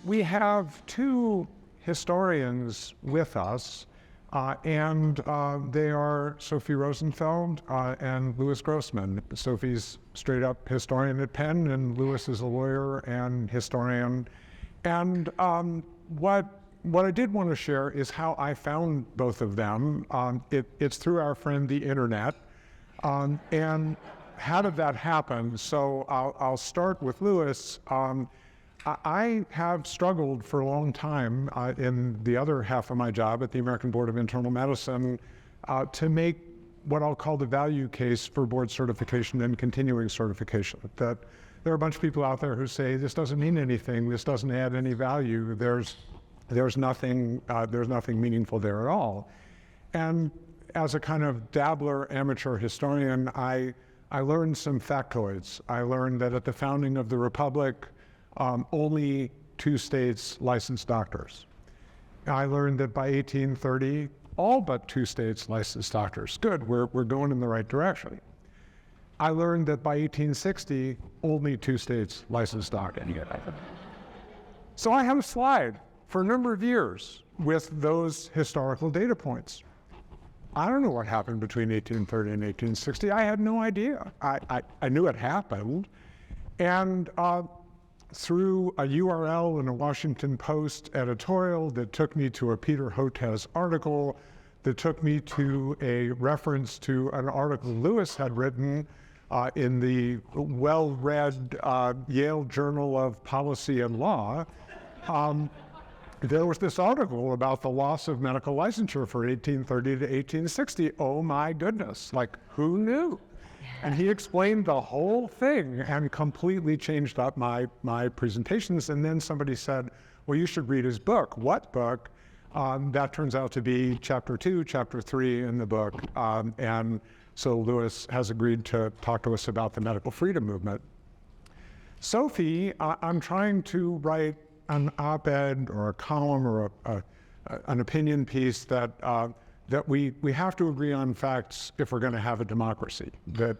We have two historians with us, and they are Sophia Rosenfeld and Lewis Grossman. Sophie's straight up historian at Penn, and Lewis is a lawyer and historian. And what I did want to share is how I found both of them. It's through our friend the internet. And how did that happen? So I'll start with Lewis. I have struggled for a long time in the other half of my job at the American Board of Internal Medicine to make what I'll call the value case for board certification and continuing certification. That there are a bunch of people out there who say this doesn't mean anything, this doesn't add any value, there's nothing meaningful there at all. And as a kind of dabbler amateur historian, I learned some factoids. I learned that at the founding of the Republic, only 2 states licensed doctors. I learned that by 1830, all but 2 states licensed doctors. Good, we're going in the right direction. I learned that by 1860, only 2 states licensed doctors. So I have a slide for a number of years with those historical data points. I don't know what happened between 1830 and 1860. I had no idea. I knew it happened. And through a URL in a Washington Post editorial that took me to a Peter Hotez article, that took me to a reference to an article Lewis had written in the well-read Yale Journal of Policy and Law, there was this article about the loss of medical licensure for 1830 to 1860. Oh my goodness, like who knew? And he explained the whole thing and completely changed up my presentations. And then somebody said, well, you should read his book. What book? That turns out to be chapter 2, chapter 3 in the book. And so Lewis has agreed to talk to us about the medical freedom movement. Sophie, I'm trying to write an op-ed or a column or an opinion piece that we have to agree on facts if we're going to have a democracy. That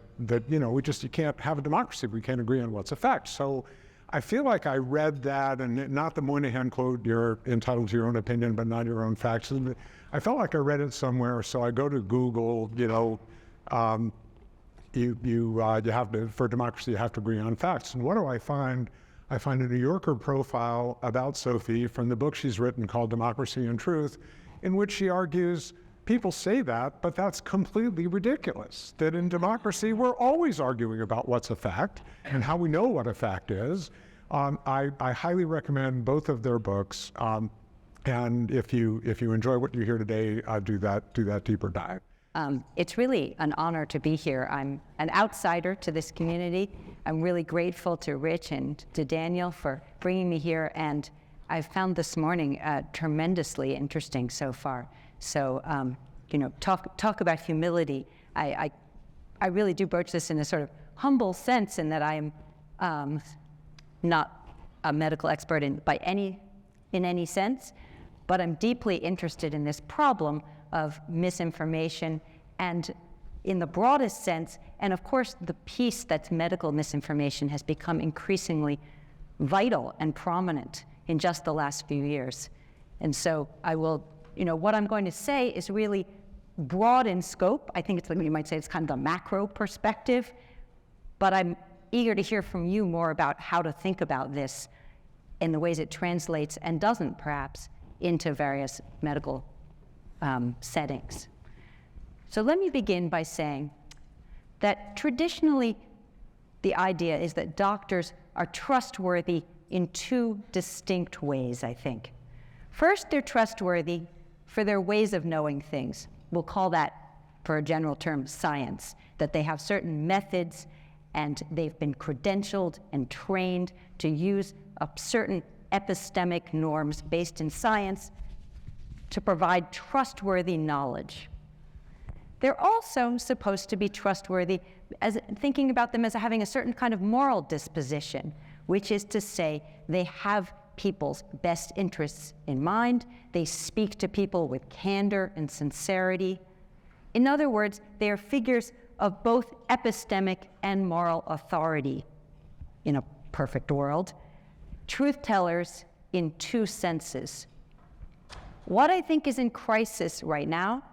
you can't have a democracy if we can't agree on what's a fact. So I feel like I read that, and not the Moynihan quote, you're entitled to your own opinion but not your own facts. And I felt like I read it somewhere, so I go to Google, you have to, for democracy, you have to agree on facts. And what do I find? I find a New Yorker profile about Sophie from the book she's written called Democracy and Truth, in which she argues people say that, but that's completely ridiculous. That in democracy, we're always arguing about what's a fact and how we know what a fact is. I highly recommend both of their books. And if you enjoy what you hear today, do that deeper dive. It's really an honor to be here. I'm an outsider to this community. I'm really grateful to Rich and to Daniel for bringing me here, and I've found this morning tremendously interesting so far. So, talk about humility. I really do broach this in a sort of humble sense, in that I'm not a medical expert in any sense, but I'm deeply interested in this problem of misinformation, and in the broadest sense, and of course the piece that's medical misinformation has become increasingly vital and prominent in just the last few years. And so I will, what I'm going to say is really broad in scope. I think it's like you might say it's kind of the macro perspective, but I'm eager to hear from you more about how to think about this in the ways it translates and doesn't perhaps into various medical settings. So let me begin by saying that traditionally the idea is that doctors are trustworthy in 2 distinct ways, I think. First, they're trustworthy for their ways of knowing things. We'll call that, for a general term, science, that they have certain methods and they've been credentialed and trained to use certain epistemic norms based in science to provide trustworthy knowledge. They're also supposed to be trustworthy as thinking about them as having a certain kind of moral disposition, which is to say they have people's best interests in mind, they speak to people with candor and sincerity. In other words, they are figures of both epistemic and moral authority in a perfect world. Truth tellers in two senses. What I think is in crisis right now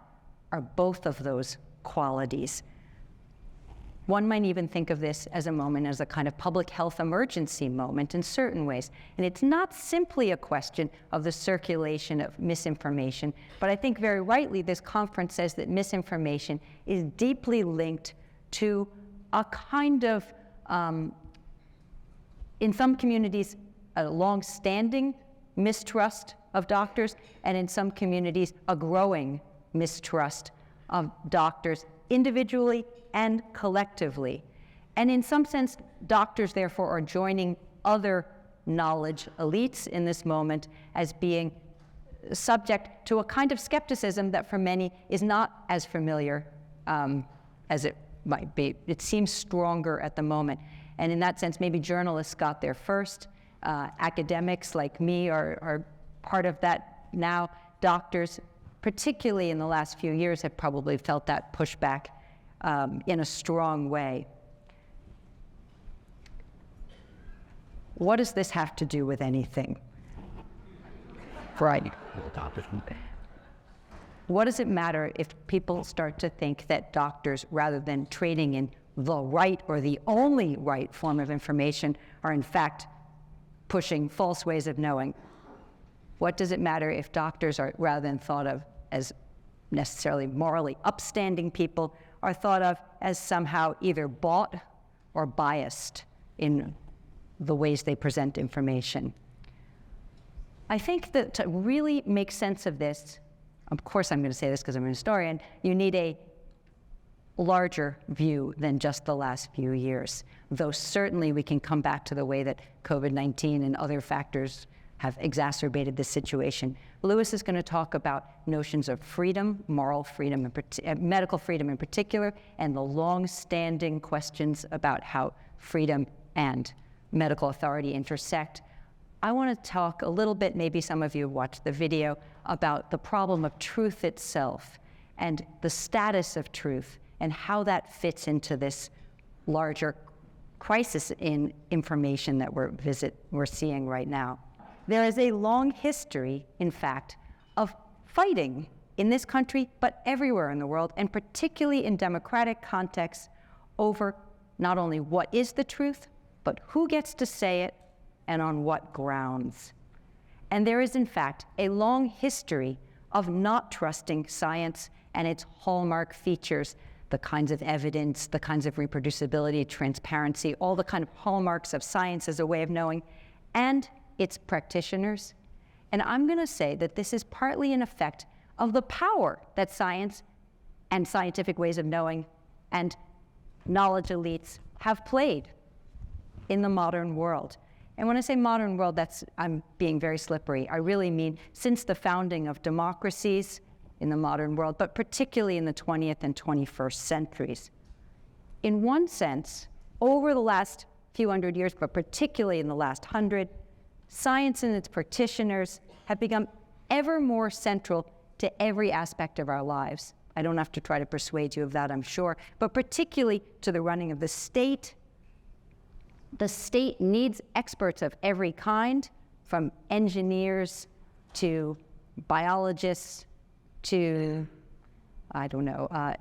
are both of those qualities. One might even think of this as a moment, as a kind of public health emergency moment in certain ways. And it's not simply a question of the circulation of misinformation, but I think very rightly this conference says that misinformation is deeply linked to a kind of, in some communities, a long-standing mistrust of doctors, and in some communities, a growing mistrust of doctors individually and collectively. And in some sense, doctors, therefore, are joining other knowledge elites in this moment as being subject to a kind of skepticism that for many is not as familiar as it might be. It seems stronger at the moment. And in that sense, maybe journalists got there first. Academics like me are part of that now. Doctors, particularly in the last few years, have probably felt that pushback in a strong way. What does this have to do with anything? Right. What does it matter if people start to think that doctors, rather than trading in the right or the only right form of information, are in fact pushing false ways of knowing? What does it matter if doctors are, rather than thought of as necessarily morally upstanding people, are thought of as somehow either bought or biased in the ways they present information? I think that to really make sense of this, of course I'm going to say this because I'm a historian, you need a larger view than just the last few years. Though certainly we can come back to the way that COVID-19 and other factors have exacerbated this situation. Lewis is going to talk about notions of freedom, moral freedom, medical freedom in particular, and the long-standing questions about how freedom and medical authority intersect. I want to talk a little bit, maybe some of you watched the video, about the problem of truth itself and the status of truth and how that fits into this larger crisis in information that we're seeing right now. There is a long history, in fact, of fighting in this country, but everywhere in the world, and particularly in democratic contexts, over not only what is the truth, but who gets to say it and on what grounds. And there is, in fact, a long history of not trusting science and its hallmark features, the kinds of evidence, the kinds of reproducibility, transparency, all the kind of hallmarks of science as a way of knowing, and its practitioners. And I'm going to say that this is partly an effect of the power that science and scientific ways of knowing and knowledge elites have played in the modern world. And when I say modern world, I'm being very slippery. I really mean since the founding of democracies in the modern world, but particularly in the 20th and 21st centuries. In one sense, over the last few hundred years, but particularly in the last 100, science and its practitioners have become ever more central to every aspect of our lives. I don't have to try to persuade you of that, I'm sure, but particularly to the running of the state. The state needs experts of every kind, from engineers to biologists to,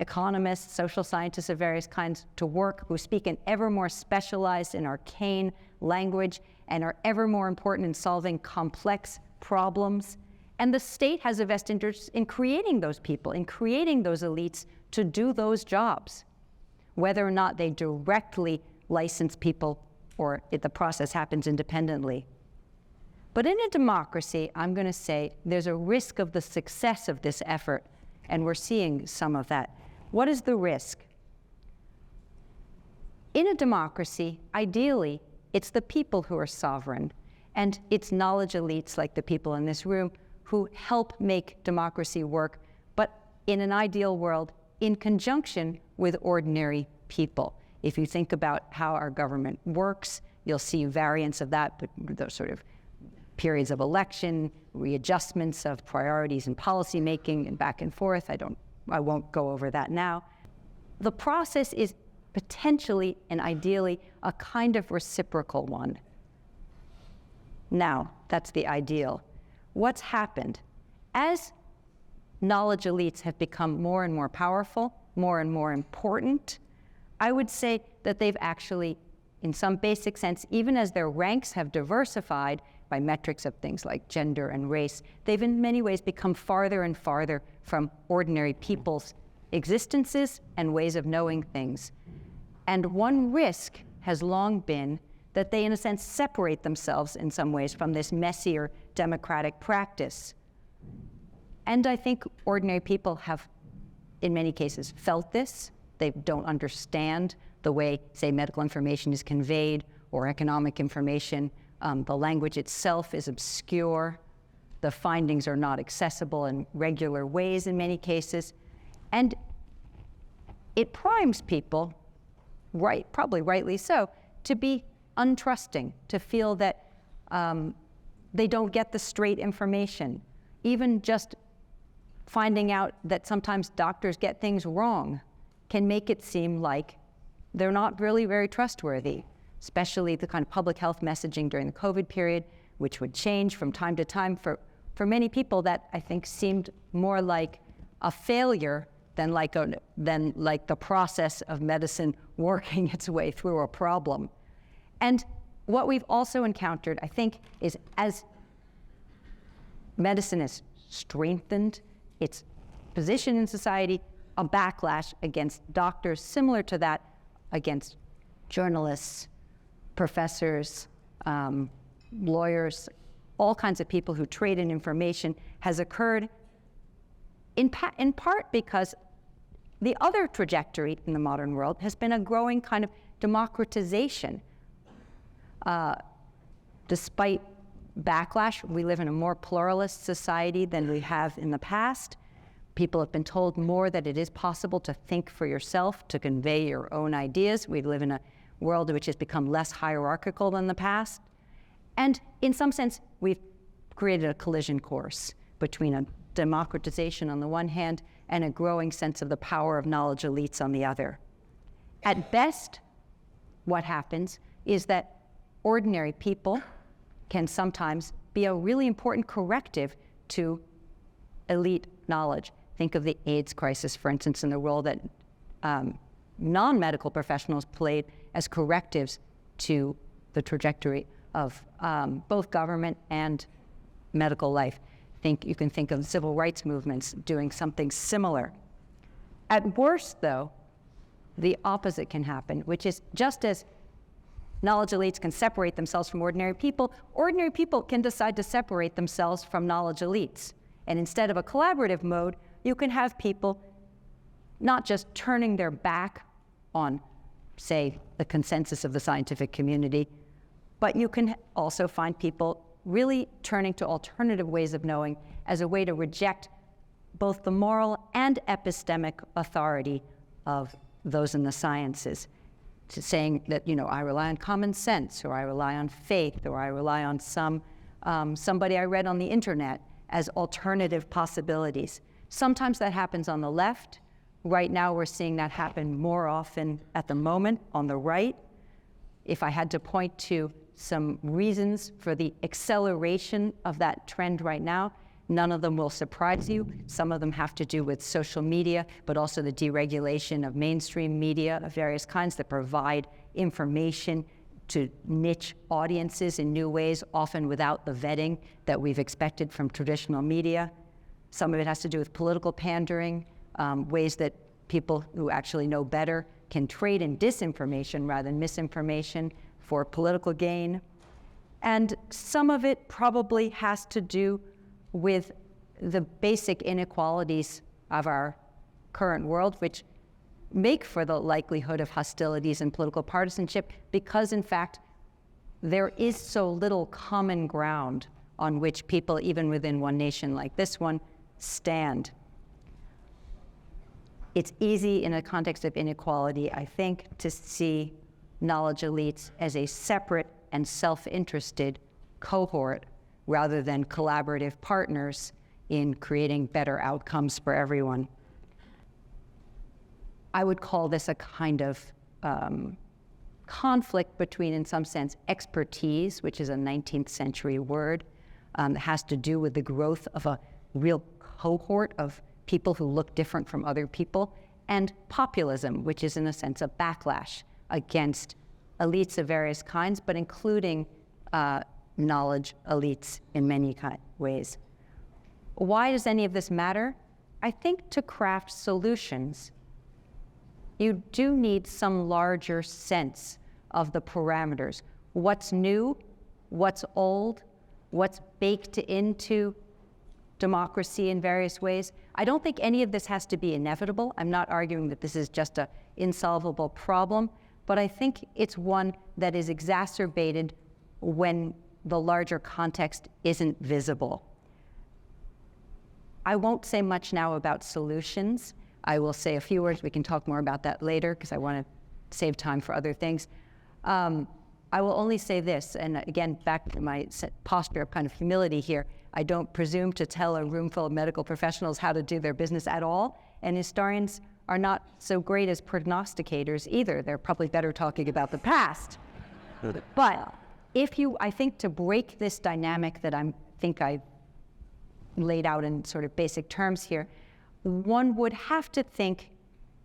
economists, social scientists of various kinds, to work, who speak an ever more specialized and arcane language and are ever more important in solving complex problems. And the state has a vested interest in creating those people, in creating those elites to do those jobs, whether or not they directly license people or if the process happens independently. But in a democracy, I'm going to say there's a risk of the success of this effort, and we're seeing some of that. What is the risk? In a democracy, ideally, it's the people who are sovereign, and it's knowledge elites like the people in this room who help make democracy work, but in an ideal world, in conjunction with ordinary people. If you think about how our government works, you'll see variants of that, but those sort of periods of election, readjustments of priorities and policy making and back and forth. I won't go over that now. The process is potentially and ideally a kind of reciprocal one. Now, that's the ideal. What's happened? As knowledge elites have become more and more powerful, more and more important, I would say that they've actually, in some basic sense, even as their ranks have diversified by metrics of things like gender and race, they've in many ways become farther and farther from ordinary people's existences and ways of knowing things. And one risk has long been that they, in a sense, separate themselves in some ways from this messier democratic practice. And I think ordinary people have, in many cases, felt this. They don't understand the way, say, medical information is conveyed or economic information. The language itself is obscure. The findings are not accessible in regular ways in many cases. And it primes people, probably rightly so, to be untrusting, to feel that they don't get the straight information. Even just finding out that sometimes doctors get things wrong can make it seem like they're not really very trustworthy, especially the kind of public health messaging during the COVID period, which would change from time to time. For many people, that I think seemed more like a failure than like the process of medicine working its way through a problem. And what we've also encountered, I think, is as medicine has strengthened its position in society, a backlash against doctors similar to that against journalists, professors, lawyers, all kinds of people who trade in information has occurred in part because the other trajectory in the modern world has been a growing kind of democratization. Despite backlash, we live in a more pluralist society than we have in the past. People have been told more that it is possible to think for yourself, to convey your own ideas. We live in a world which has become less hierarchical than the past. And in some sense, we've created a collision course between a democratization on the one hand and a growing sense of the power of knowledge elites on the other. At best, what happens is that ordinary people can sometimes be a really important corrective to elite knowledge. Think of the AIDS crisis, for instance, and the role that non-medical professionals played as correctives to the trajectory of both government and medical life. You can think of civil rights movements doing something similar. At worst, though, the opposite can happen, which is just as knowledge elites can separate themselves from ordinary people can decide to separate themselves from knowledge elites. And instead of a collaborative mode, you can have people not just turning their back on, say, the consensus of the scientific community, but you can also find people really turning to alternative ways of knowing as a way to reject both the moral and epistemic authority of those in the sciences. To saying that, I rely on common sense, or I rely on faith, or I rely on somebody I read on the internet as alternative possibilities. Sometimes that happens on the left. Right now we're seeing that happen more often at the moment on the right. If I had to point to some reasons for the acceleration of that trend right now, none of them will surprise you. Some of them have to do with social media, but also the deregulation of mainstream media of various kinds that provide information to niche audiences in new ways, often without the vetting that we've expected from traditional media. Some of it has to do with political pandering, ways that people who actually know better can trade in disinformation rather than misinformation for political gain. And some of it probably has to do with the basic inequalities of our current world, which make for the likelihood of hostilities and political partisanship, because in fact, there is so little common ground on which people, even within one nation like this one, stand. It's easy in a context of inequality, I think, to see knowledge elites as a separate and self-interested cohort rather than collaborative partners in creating better outcomes for everyone. I would call this a kind of conflict between, in some sense, expertise, which is a 19th century word, that has to do with the growth of a real cohort of people who look different from other people, and populism, which is in a sense a backlash against elites of various kinds, but including knowledge elites in many ways. Why does any of this matter? I think to craft solutions, you do need some larger sense of the parameters. What's new, what's old, what's baked into democracy in various ways. I don't think any of this has to be inevitable. I'm not arguing that this is just an insolvable problem, but I think it's one that is exacerbated when the larger context isn't visible. I won't say much now about solutions. I will say a few words. We can talk more about that later because I want to save time for other things. I will only say this, and again, back to my posture of kind of humility here. I don't presume to tell a room full of medical professionals how to do their business at all, and historians are not so great as prognosticators either. They're probably better talking about the past. But I think to break this dynamic that I think I laid out in sort of basic terms here, one would have to think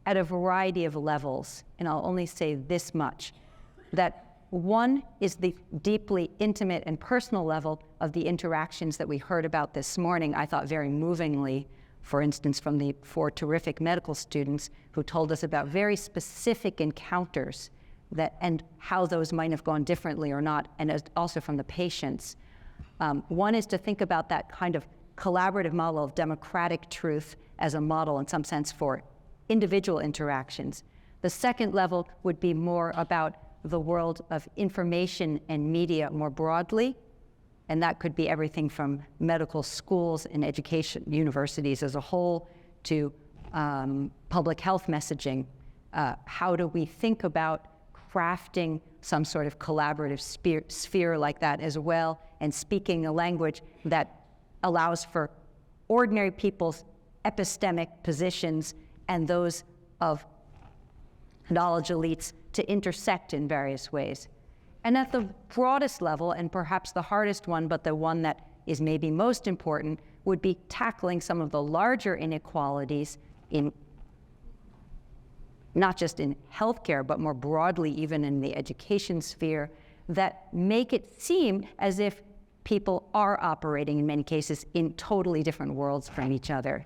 at a variety of levels, and I'll only say this much, that one is the deeply intimate and personal level of the interactions that we heard about this morning, I thought very movingly, for instance, from the 4 terrific medical students who told us about very specific encounters and how those might have gone differently or not, and also from the patients. One is to think about that kind of collaborative model of democratic truth as a model in some sense for individual interactions. The second level would be more about the world of information and media more broadly, and that could be everything from medical schools and education, universities as a whole, to public health messaging. How do we think about crafting some sort of collaborative sphere like that as well, and speaking a language that allows for ordinary people's epistemic positions and those of knowledge elites to intersect in various ways. And at the broadest level, and perhaps the hardest one, but the one that is maybe most important, would be tackling some of the larger inequalities in not just in healthcare, but more broadly even in the education sphere, that make it seem as if people are operating in many cases in totally different worlds from each other.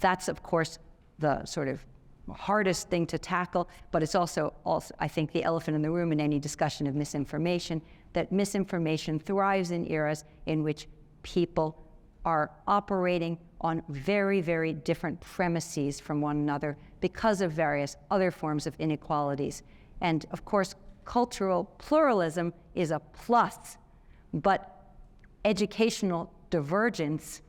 That's of course the sort of hardest thing to tackle, but it's also I think the elephant in the room in any discussion of misinformation, that misinformation thrives in eras in which people are operating on very, very different premises from one another because of various other forms of inequalities. And of course, cultural pluralism is a plus, but educational divergence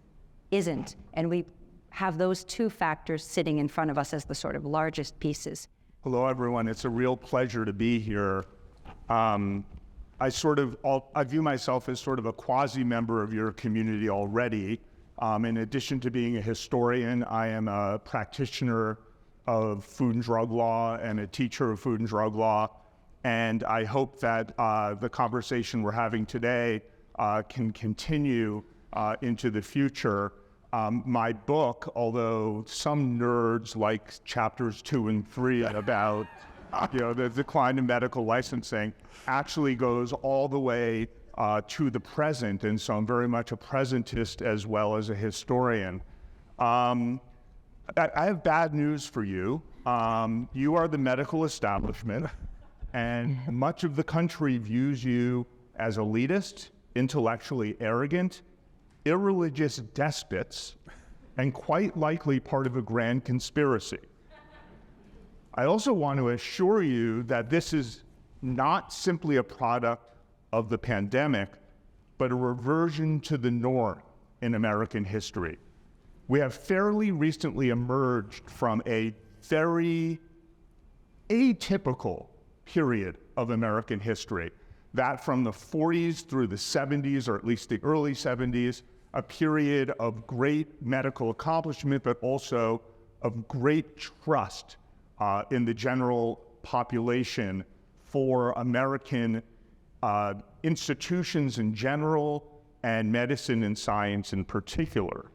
isn't. And we have those two factors sitting in front of us as the sort of largest pieces. Hello, everyone. It's a real pleasure to be here. I view myself as sort of a quasi-member of your community already. In addition to being a historian, I am a practitioner of food and drug law and a teacher of food and drug law. And I hope that the conversation we're having today can continue into the future. My book, although some nerds like chapters 2 and 3 about the decline in medical licensing, actually goes all the way to the present, and so I'm very much a presentist as well as a historian. I have bad news for you. You are the medical establishment, and much of the country views you as elitist, intellectually arrogant, irreligious despots, and quite likely part of a grand conspiracy. I also want to assure you that this is not simply a product of the pandemic, but a reversion to the norm in American history. We have fairly recently emerged from a very atypical period of American history, that from the 40s through the 70s, or at least the early 70s, a period of great medical accomplishment, but also of great trust in the general population for American institutions in general and medicine and science in particular.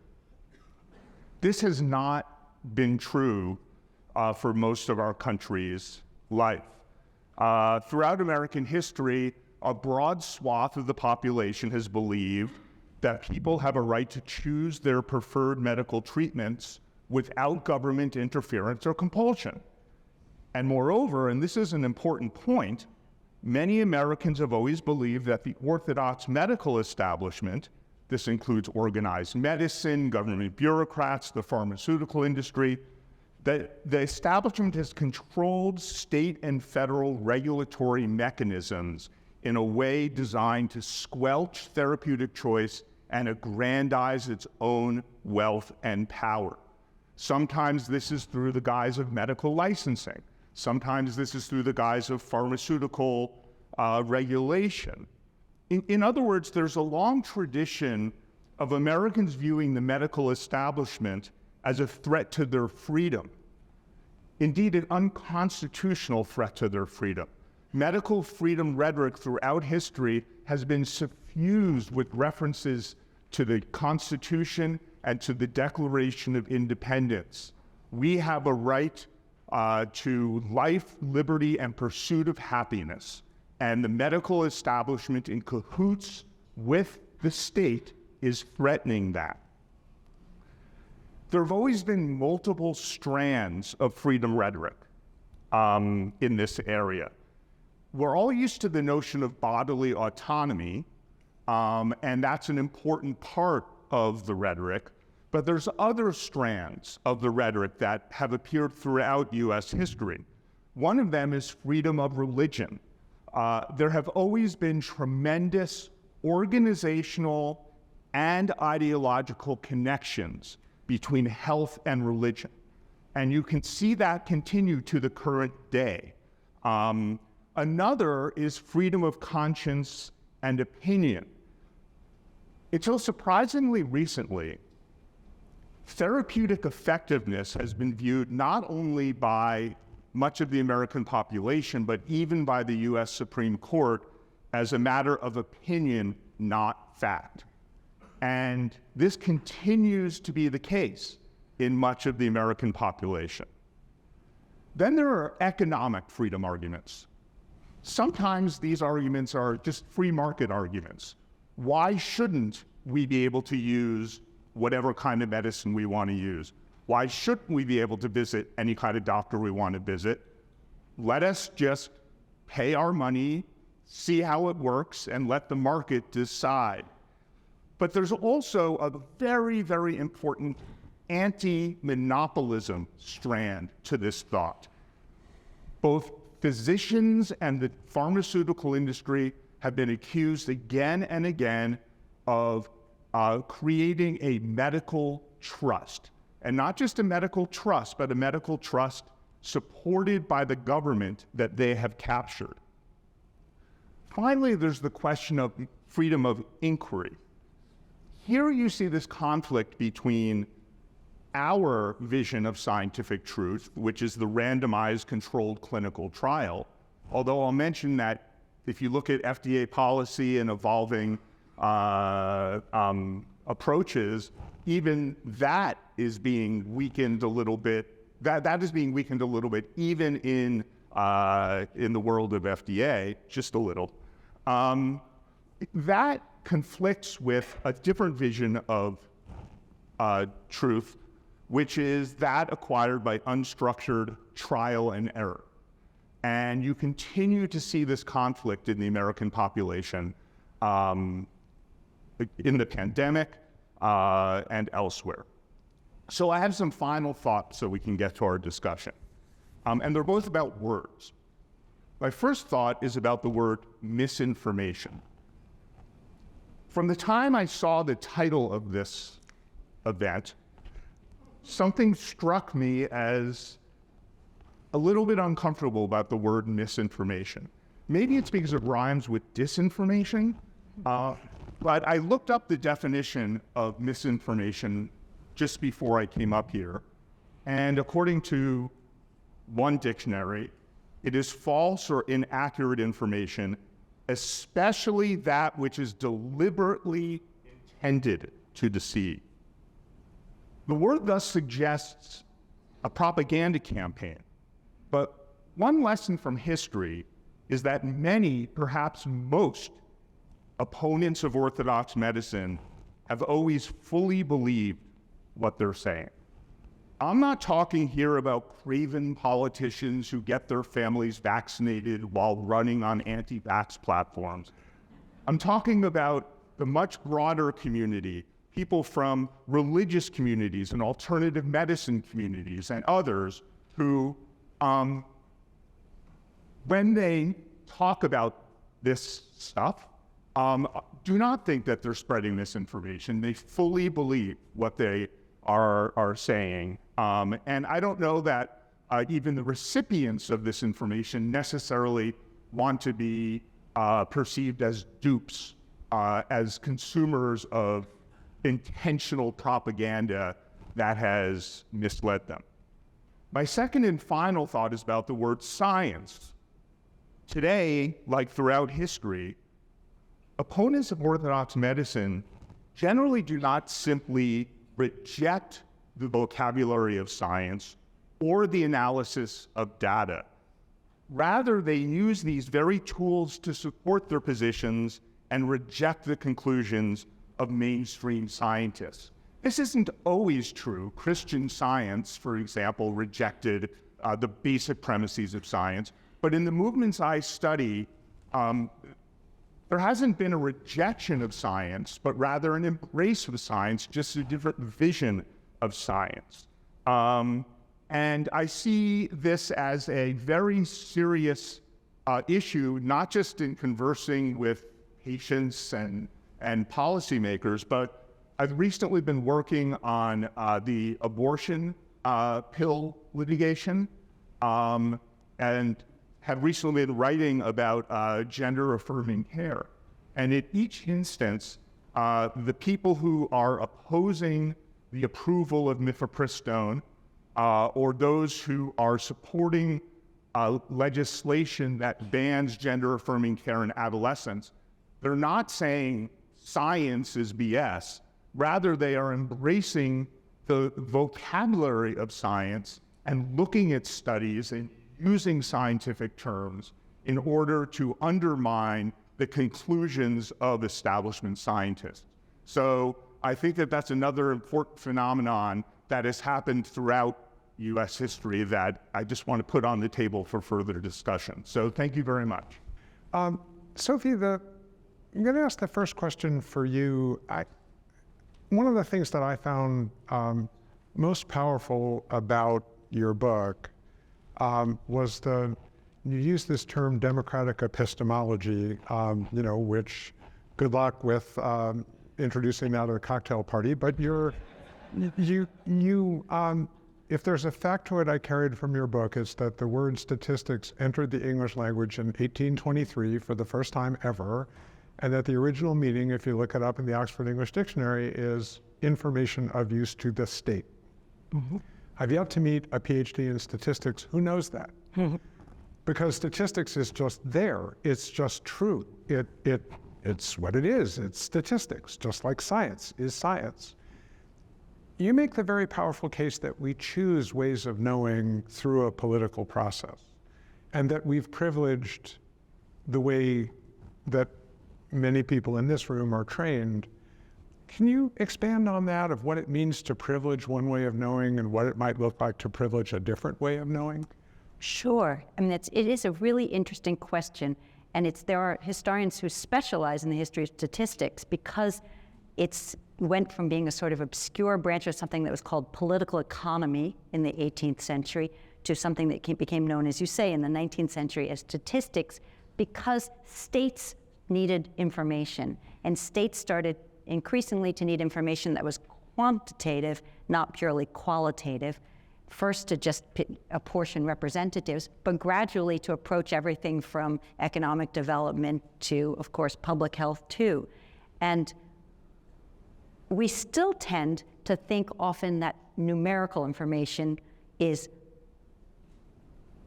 This has not been true for most of our country's life. Throughout American history, a broad swath of the population has believed that people have a right to choose their preferred medical treatments without government interference or compulsion. And moreover, and this is an important point, many Americans have always believed that the orthodox medical establishment, this includes organized medicine, government bureaucrats, the pharmaceutical industry, that the establishment has controlled state and federal regulatory mechanisms in a way designed to squelch therapeutic choice and aggrandize its own wealth and power. Sometimes this is through the guise of medical licensing. Sometimes this is through the guise of pharmaceutical regulation. In other words, there's a long tradition of Americans viewing the medical establishment as a threat to their freedom. Indeed, an unconstitutional threat to their freedom. Medical freedom rhetoric throughout history has been suffused with references to the Constitution and to the Declaration of Independence. We have a right to life, liberty, and pursuit of happiness. And the medical establishment, in cahoots with the state, is threatening that. There have always been multiple strands of freedom rhetoric in this area. We're all used to the notion of bodily autonomy, and that's an important part of the rhetoric, but there's other strands of the rhetoric that have appeared throughout US history. One of them is freedom of religion. There have always been tremendous organizational and ideological connections between health and religion. And you can see that continue to the current day. Another is freedom of conscience and opinion. Until surprisingly recently, therapeutic effectiveness has been viewed not only by much of the American population, but even by the US Supreme Court as a matter of opinion, not fact. And this continues to be the case in much of the American population. Then there are economic freedom arguments. Sometimes these arguments are just free market arguments. Why shouldn't we be able to use whatever kind of medicine we want to use? Why shouldn't we be able to visit any kind of doctor we want to visit? Let us just pay our money, see how it works, and let the market decide. But there's also a very, very important anti-monopolism strand to this thought. Both physicians and the pharmaceutical industry have been accused again and again of creating a medical trust. And not just a medical trust, but a medical trust supported by the government that they have captured. Finally, there's the question of freedom of inquiry. Here you see this conflict between our vision of scientific truth, which is the randomized controlled clinical trial, although I'll mention that if you look at FDA policy and evolving approaches, even that is being weakened a little bit. That is being weakened a little bit, even in the world of FDA, just a little. That conflicts with a different vision of truth, which is that acquired by unstructured trial and error. And you continue to see this conflict in the American population in the pandemic and elsewhere. So I have some final thoughts so we can get to our discussion. And they're both about words. My first thought is about the word misinformation. From the time I saw the title of this event, something struck me as a little bit uncomfortable about the word misinformation. Maybe it's because it rhymes with disinformation, but I looked up the definition of misinformation just before I came up here, and according to one dictionary, It is false or inaccurate information, especially that which is deliberately intended to deceive. The word thus suggests a propaganda campaign, but one lesson from history is that many, perhaps most, opponents of Orthodox medicine have always fully believed what they're saying. I'm not talking here about craven politicians who get their families vaccinated while running on anti-vax platforms. I'm talking about the much broader community, people from religious communities and alternative medicine communities and others who, when they talk about this stuff, do not think that they're spreading misinformation. They fully believe what they are saying. And I don't know that even the recipients of this information necessarily want to be perceived as dupes, as consumers of intentional propaganda that has misled them. My second and final thought is about the word science. Today, like throughout history, opponents of Orthodox medicine generally do not simply reject the vocabulary of science or the analysis of data. Rather, they use these very tools to support their positions and reject the conclusions of mainstream scientists. This isn't always true. Christian Science, for example, rejected the basic premises of science. But in the movements I study, there hasn't been a rejection of science, but rather an embrace of science, just a different vision of science. And I see this as a very serious issue, not just in conversing with patients and policymakers, but I've recently been working on the abortion pill litigation, and have recently been writing about gender-affirming care. And in each instance, the people who are opposing the approval of mifepristone, or those who are supporting legislation that bans gender-affirming care in adolescents, they're not saying science is BS. Rather, they are embracing the vocabulary of science and looking at studies and using scientific terms in order to undermine the conclusions of establishment scientists. So I think that that's another important phenomenon that has happened throughout US history that I just want to put on the table for further discussion. So thank you very much. Sophie, I'm going to ask the first question for you. One of the things that I found most powerful about your book was you use this term democratic epistemology, which good luck with introducing that at a cocktail party, but if there's a factoid I carried from your book, it's that the word statistics entered the English language in 1823 for the first time ever, and that the original meaning, if you look it up in the Oxford English Dictionary, is information of use to the state. Mm-hmm. I've yet to meet a PhD in statistics who knows that. Mm-hmm. Because statistics is just there. It's just true. It's what it is. It's statistics, just like science is science. You make the very powerful case that we choose ways of knowing through a political process, and that we've privileged the way that many people in this room are trained. Can you expand on that, of what it means to privilege one way of knowing and what it might look like to privilege a different way of knowing? Sure. I mean, it is a really interesting question, and there are historians who specialize in the history of statistics because it went from being a sort of obscure branch of something that was called political economy in the 18th century to something that became known, as you say, in the 19th century as statistics, because states needed information, and states started increasingly to need information that was quantitative, not purely qualitative. First to just apportion representatives, but gradually to approach everything from economic development to, of course, public health too. And we still tend to think often that numerical information is,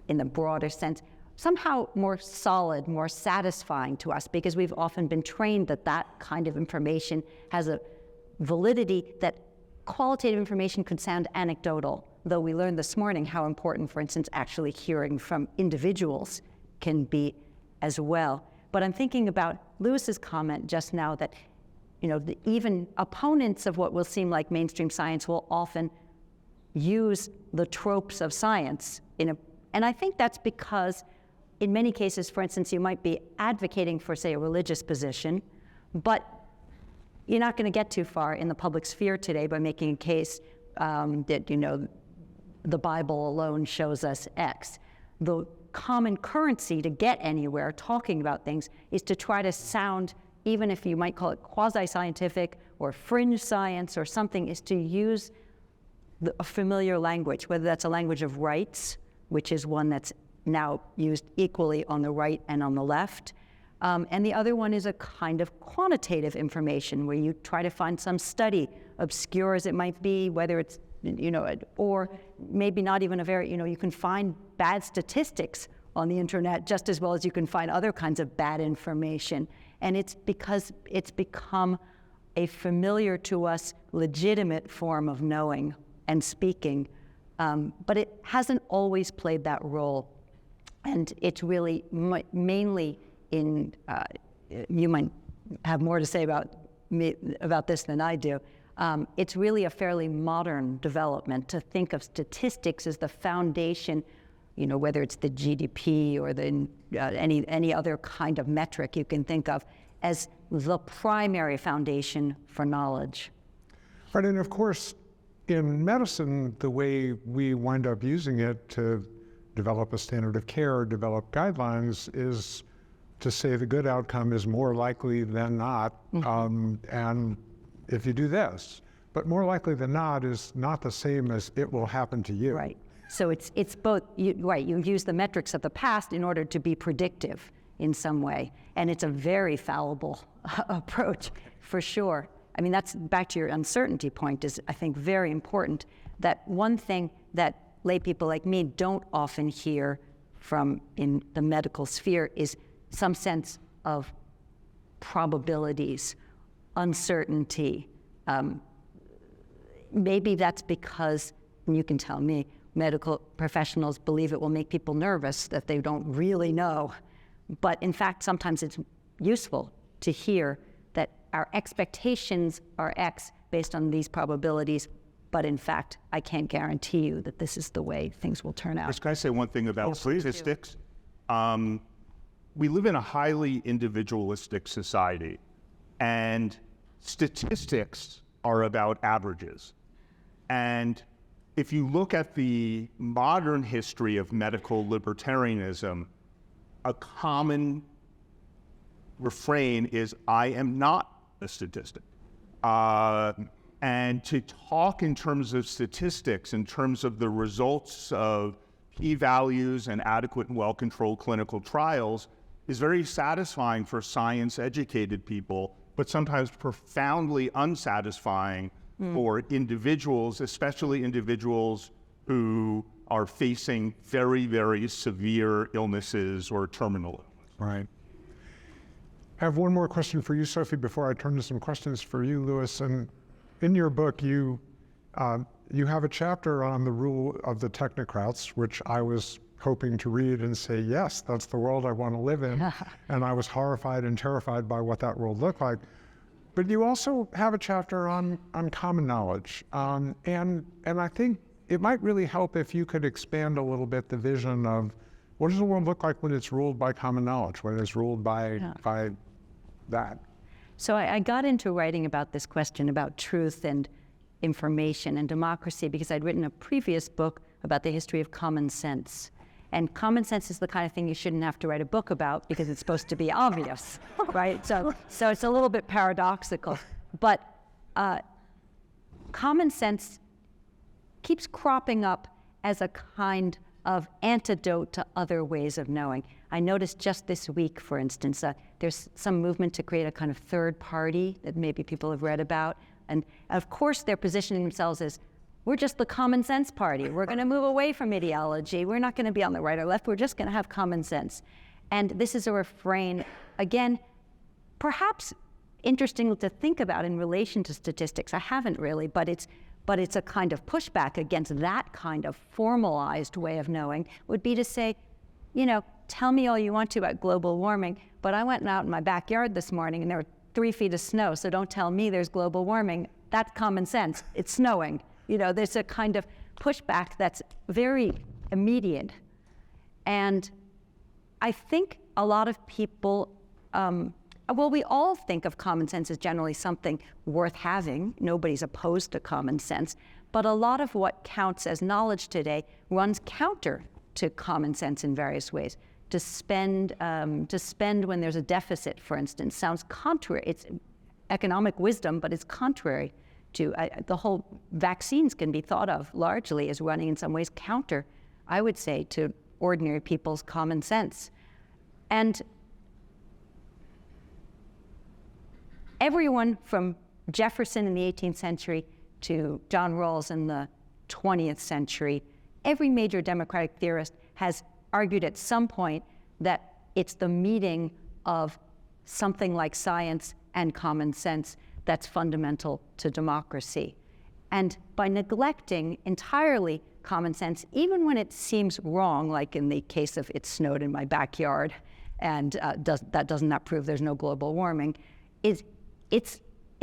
in the broader sense, somehow more solid, more satisfying to us, because we've often been trained that that kind of information has a validity that qualitative information could sound anecdotal, though we learned this morning how important, for instance, actually hearing from individuals can be as well. But I'm thinking about Lewis's comment just now that, even opponents of what will seem like mainstream science will often use the tropes of science and I think that's because in many cases, for instance, you might be advocating for, say, a religious position, but you're not going to get too far in the public sphere today by making a case that, the Bible alone shows us X. The common currency to get anywhere talking about things is to try to sound, even if you might call it quasi-scientific or fringe science or something, is to use a familiar language, whether that's a language of rights, which is one that's now used equally on the right and on the left. And the other one is a kind of quantitative information where you try to find some study, obscure as it might be, whether it's, or maybe not even a very, you can find bad statistics on the internet just as well as you can find other kinds of bad information. And it's because it's become a familiar to us, legitimate form of knowing and speaking, but it hasn't always played that role. And it's really mainly in, you might have more to say about this than I do. It's really a fairly modern development to think of statistics as the foundation, whether it's the GDP or any other kind of metric you can think of as the primary foundation for knowledge. Right, and of course, in medicine, the way we wind up using it to develop a standard of care, develop guidelines, is to say the good outcome is more likely than not, and if you do this. But more likely than not is not the same as it will happen to you. Right. So it's both, you use the metrics of the past in order to be predictive in some way. And it's a very fallible approach, for sure. I mean, that's back to your uncertainty point is, I think, very important. That one thing that lay people like me don't often hear from in the medical sphere is some sense of probabilities, uncertainty. Maybe that's because, and you can tell me, medical professionals believe it will make people nervous that they don't really know. But in fact, sometimes it's useful to hear that our expectations are X based on these probabilities, but in fact, I can't guarantee you that this is the way things will turn out. Can I say one thing about statistics? We live in a highly individualistic society, and statistics are about averages. And if you look at the modern history of medical libertarianism, a common refrain is, I am not a statistic. And to talk in terms of statistics, in terms of the results of p-values and adequate and well-controlled clinical trials is very satisfying for science-educated people, but sometimes profoundly unsatisfying for individuals, especially individuals who are facing very, very severe illnesses or terminal illness. Right. I have one more question for you, Sophie, before I turn to some questions for you, Lewis. And in your book, you have a chapter on the rule of the technocrats, which I was hoping to read and say, yes, that's the world I want to live in. And I was horrified and terrified by what that world looked like. But you also have a chapter on common knowledge. And I think it might really help if you could expand a little bit the vision of what does the world look like when it's ruled by common knowledge, when it's ruled by that? So I got into writing about this question about truth and information and democracy because I'd written a previous book about the history of common sense. And common sense is the kind of thing you shouldn't have to write a book about because it's supposed to be obvious, right? So it's a little bit paradoxical. But common sense keeps cropping up as a kind of antidote to other ways of knowing. I noticed just this week, for instance, there's some movement to create a kind of third party that maybe people have read about. And of course, they're positioning themselves as, we're just the common sense party. We're going to move away from ideology. We're not going to be on the right or left. We're just going to have common sense. And this is a refrain, again, perhaps interesting to think about in relation to statistics. I haven't really, but it's a kind of pushback against that kind of formalized way of knowing, would be to say, you know, tell me all you want to about global warming, but I went out in my backyard this morning and there were 3 feet of snow, so don't tell me there's global warming. That's common sense. It's snowing. You know, there's a kind of pushback that's very immediate. And I think a lot of people, well, we all think of common sense as generally something worth having. Nobody's opposed to common sense. But a lot of what counts as knowledge today runs counter to common sense in various ways. To spend when there's a deficit, for instance, sounds contrary. It's economic wisdom, but it's contrary to the whole vaccines can be thought of largely as running in some ways counter, I would say, to ordinary people's common sense. And everyone from Jefferson in the 18th century to John Rawls in the 20th century, every major democratic theorist has argued at some point that it's the meeting of something like science and common sense that's fundamental to democracy. And by neglecting entirely common sense, even when it seems wrong, like in the case of it snowed in my backyard, and that does not prove there's no global warming, it's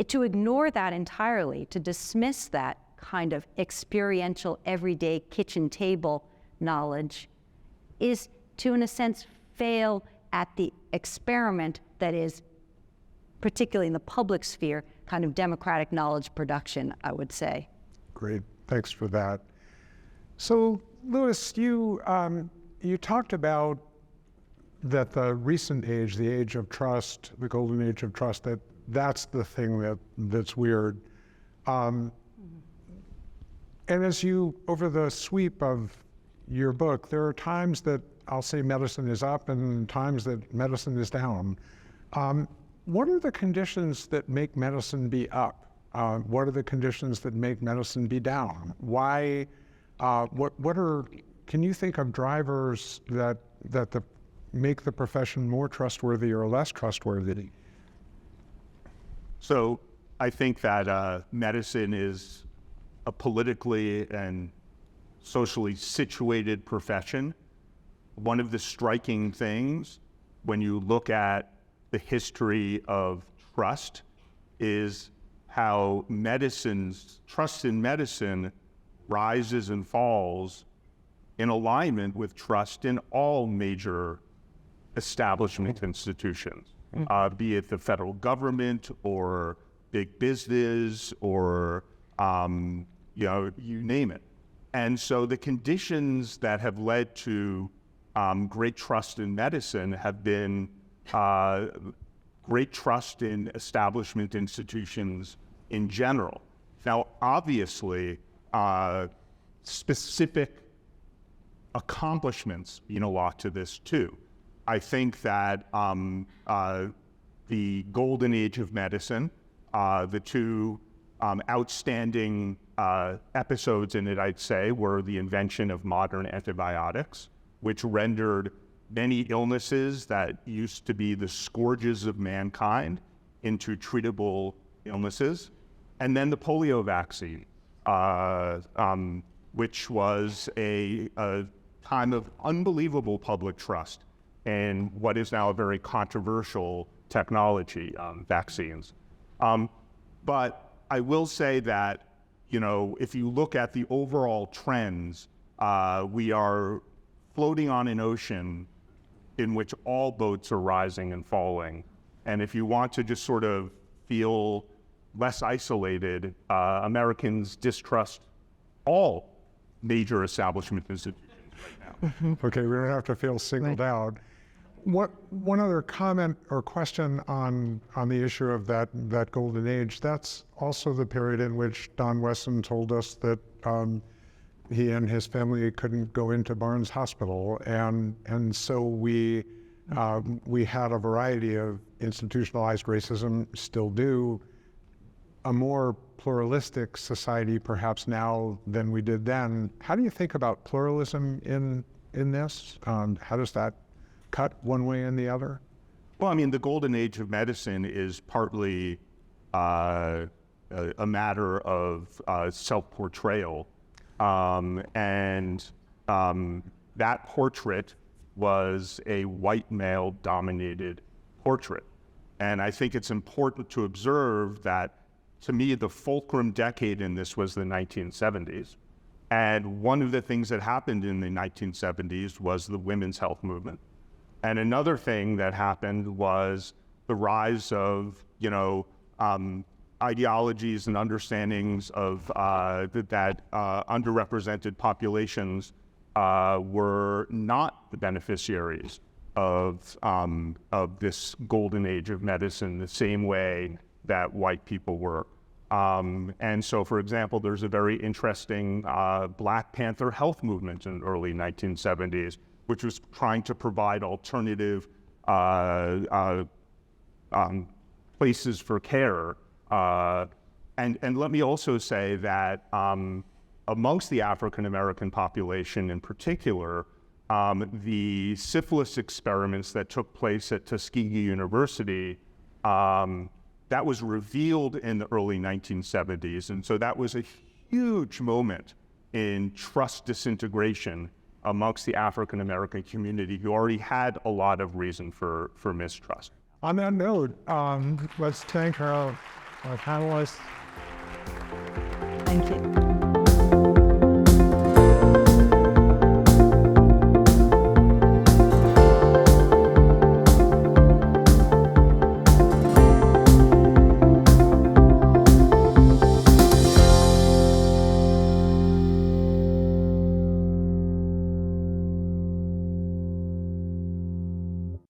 to ignore that entirely, to dismiss that kind of experiential, everyday kitchen table knowledge, is to, in a sense, fail at the experiment that is, particularly in the public sphere, kind of democratic knowledge production, I would say. Great, thanks for that. So, Lewis, you talked about that the recent age, the age of trust, the golden age of trust, that's the thing that's weird. And as you, over the sweep of your book, there are times that I'll say medicine is up and times that medicine is down. What are the conditions that make medicine be up? What are the conditions that make medicine be down? Why, can you think of drivers that make the profession more trustworthy or less trustworthy? So I think that medicine is a politically and socially situated profession. One of the striking things when you look at the history of trust is how trust in medicine rises and falls in alignment with trust in all major establishment institutions, be it the federal government or big business or you name it. And so the conditions that have led to great trust in medicine have been great trust in establishment institutions in general. Now, obviously, specific accomplishments mean a lot to this too. I think that the golden age of medicine, the two outstanding episodes in it, I'd say, were the invention of modern antibiotics, which rendered many illnesses that used to be the scourges of mankind into treatable illnesses. And then the polio vaccine, which was a time of unbelievable public trust in what is now a very controversial technology, vaccines. But I will say that, if you look at the overall trends, we are floating on an ocean in which all boats are rising and falling. And if you want to just sort of feel less isolated, Americans distrust all major establishment institutions right now. Okay, we don't have to feel singled out. One other comment or question on the issue of that golden age, that's also the period in which Don Wesson told us that he and his family couldn't go into Barnes Hospital, and so we had a variety of institutionalized racism, still do, a more pluralistic society perhaps now than we did then. How do you think about pluralism in this? How does that cut one way and the other? Well, I mean, the golden age of medicine is partly a matter of self-portrayal. That portrait was a white male-dominated portrait. And I think it's important to observe that, to me, the fulcrum decade in this was the 1970s. And one of the things that happened in the 1970s was the women's health movement. And another thing that happened was the rise of, ideologies and understandings of that underrepresented populations were not the beneficiaries of this golden age of medicine the same way that white people were. And so, for example, there's a very interesting Black Panther health movement in the early 1970s, which was trying to provide alternative places for care. And let me also say that amongst the African American population in particular, the syphilis experiments that took place at Tuskegee University, that was revealed in the early 1970s. And so that was a huge moment in trust disintegration amongst the African American community, who already had a lot of reason for mistrust. On that note, let's thank our panelists. Thank you.